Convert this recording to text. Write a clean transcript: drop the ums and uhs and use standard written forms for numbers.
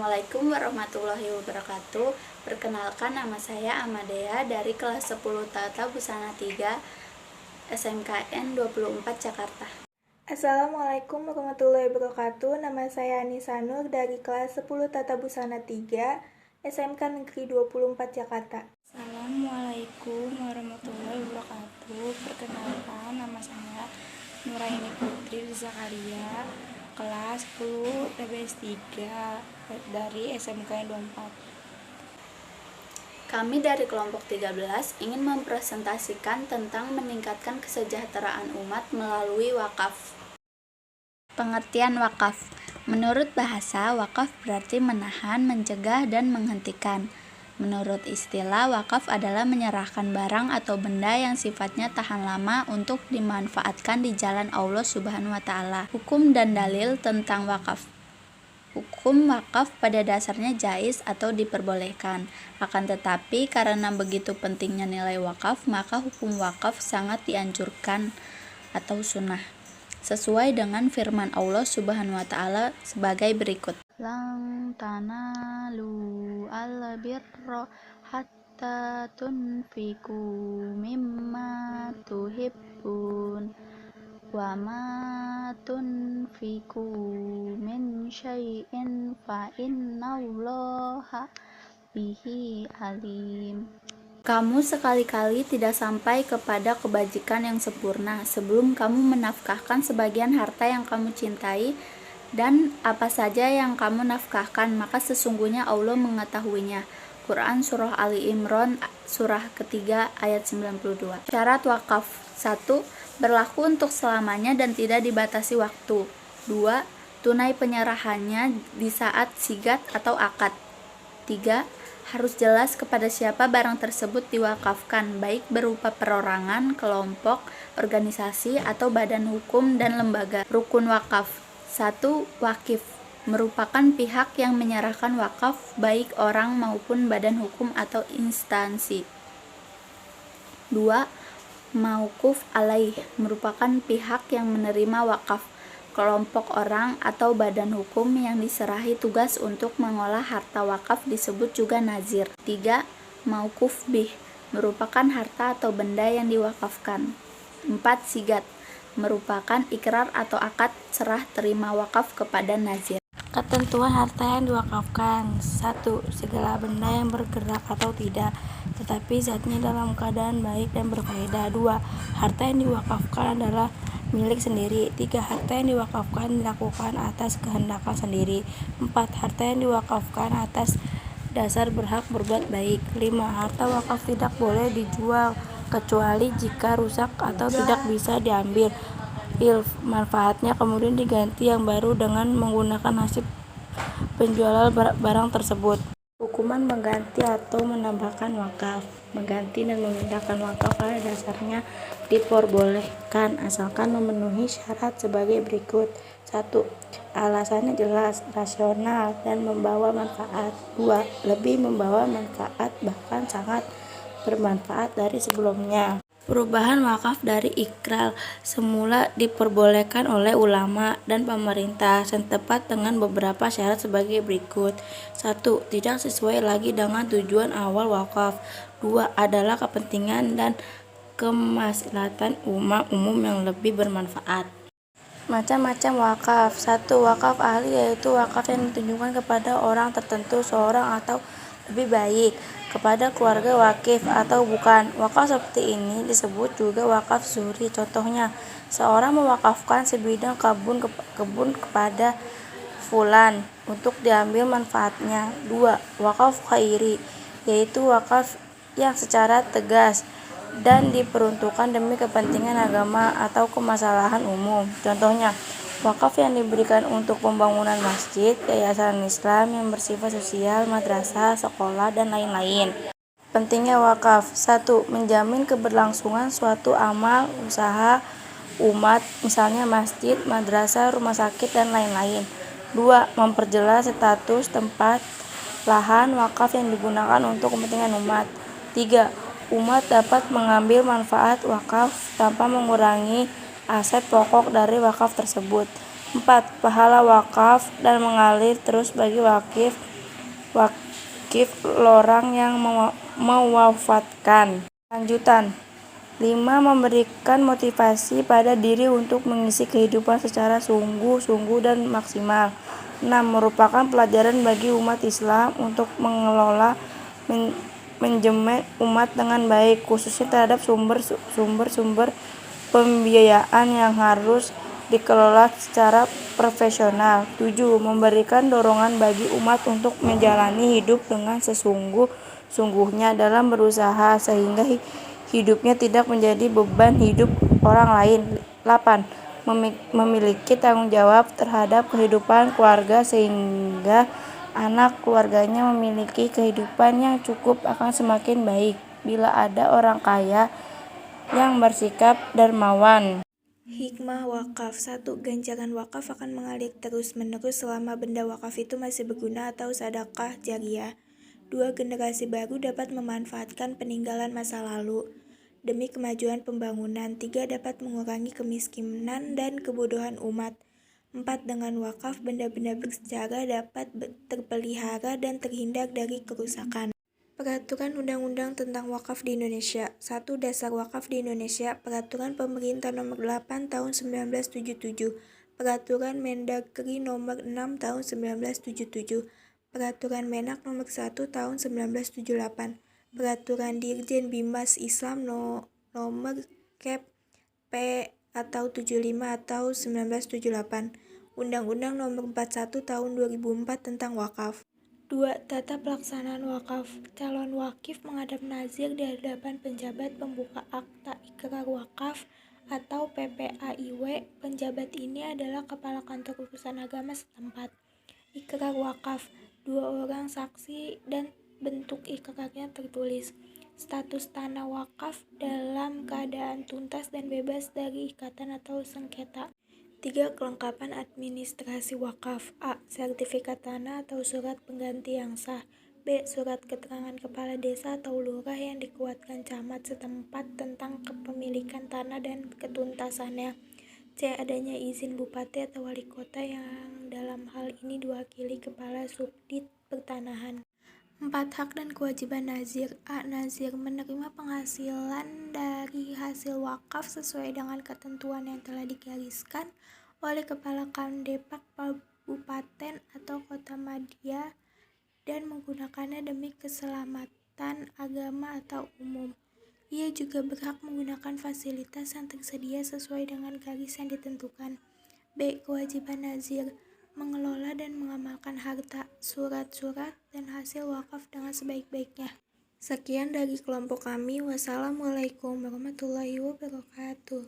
Assalamualaikum warahmatullahi wabarakatuh. Perkenalkan, nama saya Amadea dari kelas 10 Tata Busana 3 SMKN 24 Jakarta. Assalamualaikum warahmatullahi wabarakatuh. Nama saya Anissa Nur dari kelas 10 Tata Busana 3 SMK Negeri 24 Jakarta. Assalamualaikum warahmatullahi wabarakatuh. Perkenalkan, nama saya Nuraini Putri Zakaria, kelas 10 TBS 3 dari SMK 24. Kami dari kelompok 13 ingin mempresentasikan tentang meningkatkan kesejahteraan umat melalui wakaf. Pengertian wakaf. Menurut bahasa, wakaf berarti menahan, mencegah, dan menghentikan. Menurut istilah, wakaf adalah menyerahkan barang atau benda yang sifatnya tahan lama untuk dimanfaatkan di jalan Allah Subhanahu wa Ta'ala. Hukum dan dalil tentang wakaf. Hukum wakaf pada dasarnya jais atau diperbolehkan. Akan tetapi karena begitu pentingnya nilai wakaf, maka hukum wakaf sangat dianjurkan atau sunnah. Sesuai dengan firman Allah Subhanahu wa Ta'ala sebagai berikut. Lan tanalu al-birra hatta tunfiku mimma tuhibbun wa ma tunfiku min syai'in fa innallaha bihi alim. Kamu sekali-kali tidak sampai kepada kebajikan yang sempurna sebelum kamu menafkahkan sebagian harta yang kamu cintai, dan apa saja yang kamu nafkahkan, maka sesungguhnya Allah mengetahuinya. Quran Surah Ali Imran Surah ketiga ayat 92. Syarat wakaf. 1. Berlaku untuk selamanya dan tidak dibatasi waktu. 2. Tunai penyerahannya di saat sigat atau akad. 3. Harus jelas kepada siapa barang tersebut diwakafkan, baik berupa perorangan, kelompok, organisasi, atau badan hukum dan lembaga. Rukun wakaf. 1. Wakif merupakan pihak yang menyerahkan wakaf, baik orang maupun badan hukum atau instansi. 2. Mauquf alaih merupakan pihak yang menerima wakaf, kelompok orang atau badan hukum yang diserahi tugas untuk mengolah harta wakaf disebut juga nazir. 3. Mauquf bih merupakan harta atau benda yang diwakafkan. 4. Sigat merupakan ikrar atau akad serah terima wakaf kepada nazir. Ketentuan harta yang diwakafkan. 1. Segala benda yang bergerak atau tidak, tetapi zatnya dalam keadaan baik dan berfaedah. 2. Harta yang diwakafkan adalah milik sendiri. 3. Harta yang diwakafkan dilakukan atas kehendak sendiri. 4. Harta yang diwakafkan atas dasar berhak berbuat baik. 5. Harta wakaf tidak boleh dijual kecuali jika rusak atau tidak bisa diambil manfaatnya, kemudian diganti yang baru dengan menggunakan hasil penjualan barang tersebut. Hukuman mengganti atau menambahkan wakaf. Mengganti dan memindahkan wakaf pada dasarnya diperbolehkan asalkan memenuhi syarat sebagai berikut. 1. Alasannya jelas, rasional, dan membawa manfaat. 2. Lebih membawa manfaat, bahkan sangat bermanfaat dari sebelumnya. Perubahan wakaf dari ikrar semula diperbolehkan oleh ulama dan pemerintah setempat dengan beberapa syarat sebagai berikut. 1. Tidak sesuai lagi dengan tujuan awal wakaf. 2. Adalah kepentingan dan kemaslahatan umum yang lebih bermanfaat. Macam-macam wakaf. 1. Wakaf ahli, yaitu wakaf yang ditujukan kepada orang tertentu, seorang atau lebih baik, kepada keluarga wakif atau bukan. Wakaf seperti ini disebut juga wakaf zuhri. Contohnya, seorang mewakafkan sebidang kebun kepada fulan untuk diambil manfaatnya. 2. Wakaf khairi, yaitu wakaf yang secara tegas dan diperuntukkan demi kepentingan agama atau kemaslahatan umum. Contohnya, wakaf yang diberikan untuk pembangunan masjid, yayasan Islam yang bersifat sosial, madrasah, sekolah, dan lain-lain. Pentingnya wakaf. 1. Menjamin keberlangsungan suatu amal usaha umat, misalnya masjid, madrasah, rumah sakit, dan lain-lain. 2. Memperjelas status tempat lahan wakaf yang digunakan untuk kepentingan umat. 3. Umat dapat mengambil manfaat wakaf tanpa mengurangi aset pokok dari wakaf tersebut. 4. Pahala wakaf dan mengalir terus bagi wakif wakif lorang yang mewafatkan. Lanjutan. 5. Memberikan motivasi pada diri untuk mengisi kehidupan secara sungguh-sungguh dan maksimal. 6. Merupakan pelajaran bagi umat Islam untuk mengelola manajemen umat dengan baik, khususnya terhadap sumber-sumber pembiayaan yang harus dikelola secara profesional. 7. Memberikan dorongan bagi umat untuk menjalani hidup dengan sesungguh-sungguhnya dalam berusaha sehingga hidupnya tidak menjadi beban hidup orang lain. 8. Memiliki tanggung jawab terhadap kehidupan keluarga sehingga anak keluarganya memiliki kehidupan yang cukup akan semakin baik bila ada orang kaya yang bersikap dermawan. Hikmah wakaf. 1. Ganjaran wakaf akan mengalir terus-menerus selama benda wakaf itu masih berguna atau sedekah jariyah. 2. Generasi baru dapat memanfaatkan peninggalan masa lalu demi kemajuan pembangunan. 3. Dapat mengurangi kemiskinan dan kebodohan umat. 4. Dengan wakaf, benda-benda bersejarah dapat terpelihara dan terhindar dari kerusakan. Peraturan Undang-Undang tentang Wakaf di Indonesia. 1. Dasar Wakaf di Indonesia. Peraturan Pemerintah Nomor 8 Tahun 1977. Peraturan Mendagri Nomor 6 Tahun 1977. Peraturan Menak Nomor 1 Tahun 1978. Peraturan Dirjen Bimas Islam Nomor Kep P atau 75 atau 1978. Undang-Undang Nomor 41 Tahun 2004 tentang Wakaf. 2. Tata pelaksanaan wakaf. Calon wakif menghadap nazir di hadapan penjabat pembuka akta ikrar wakaf atau PPAIW. Penjabat ini adalah kepala kantor urusan agama setempat. Ikrar wakaf. 2 orang saksi dan bentuk ikrarnya tertulis. Status tanah wakaf dalam keadaan tuntas dan bebas dari ikatan atau sengketa. 3. Kelengkapan administrasi wakaf. A. Sertifikat tanah atau surat pengganti yang sah. B. Surat keterangan kepala desa atau lurah yang dikuatkan camat setempat tentang kepemilikan tanah dan ketuntasannya. C. Adanya izin bupati atau wali kota yang dalam hal ini diwakili kepala subdit pertanahan. 4. Hak dan kewajiban nazir. A. Nazir menerima penghasilan dari hasil wakaf sesuai dengan ketentuan yang telah digariskan oleh Kepala Kandepak Kabupaten atau Kota Madya dan menggunakannya demi keselamatan agama atau umum. Ia juga berhak menggunakan fasilitas yang tersedia sesuai dengan garis yang ditentukan. B. Kewajiban nazir mengelola dan mengamalkan harta, surat-surat, dan hasil wakaf dengan sebaik-baiknya. Sekian dari kelompok kami. Wassalamualaikum warahmatullahi wabarakatuh.